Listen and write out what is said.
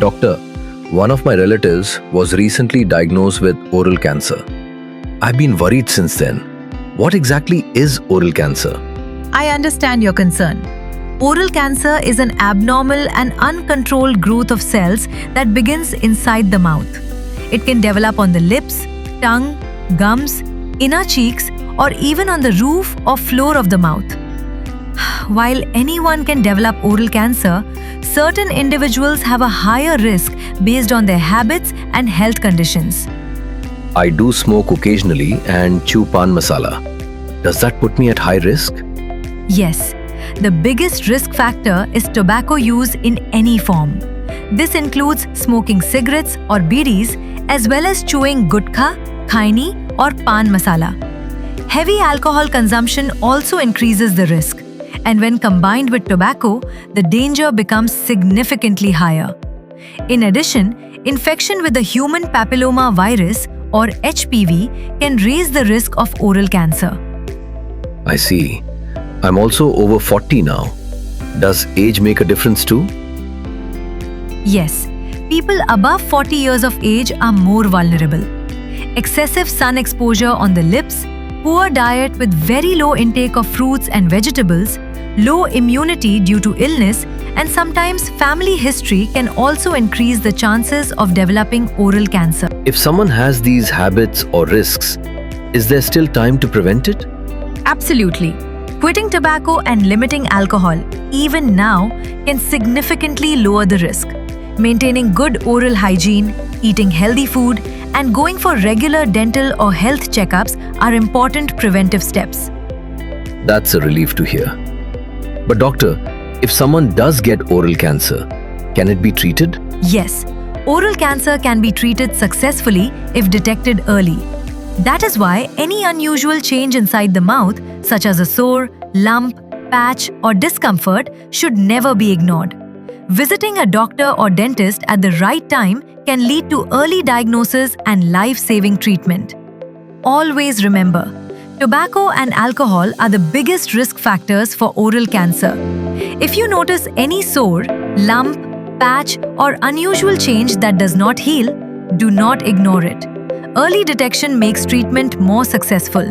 Doctor, one of my relatives was recently diagnosed with oral cancer. I've been worried since then. What exactly is oral cancer? I understand your concern. Oral cancer is an abnormal and uncontrolled growth of cells that begins inside the mouth. It can develop on the lips, tongue, gums, inner cheeks, or even on the roof or floor of the mouth. While anyone can develop oral cancer, certain individuals have a higher risk based on their habits and health conditions. I do smoke occasionally and chew pan masala. Does that put me at high risk? Yes, the biggest risk factor is tobacco use in any form. This includes smoking cigarettes or bidis as well as chewing gutkha, khaini or pan masala. Heavy alcohol consumption also increases the risk, and when combined with tobacco, the danger becomes significantly higher. In addition, infection with the human papilloma virus or HPV can raise the risk of oral cancer. I see. I'm also over 40 now. Does age make a difference too? Yes, people above 40 years of age are more vulnerable. Excessive sun exposure on the lips, poor diet with very low intake of fruits and vegetables, low immunity due to illness, and sometimes family history can also increase the chances of developing oral cancer. If someone has these habits or risks, is there still time to prevent it? Absolutely. Quitting tobacco and limiting alcohol, even now, can significantly lower the risk. Maintaining good oral hygiene, eating healthy food, and going for regular dental or health checkups are important preventive steps. That's a relief to hear. But doctor, if someone does get oral cancer, can it be treated? Yes, oral cancer can be treated successfully if detected early. That is why any unusual change inside the mouth, such as a sore, lump, patch, or discomfort, should never be ignored. Visiting a doctor or dentist at the right time can lead to early diagnosis and life-saving treatment. Always remember, tobacco and alcohol are the biggest risk factors for oral cancer. If you notice any sore, lump, patch, or unusual change that does not heal, do not ignore it. Early detection makes treatment more successful.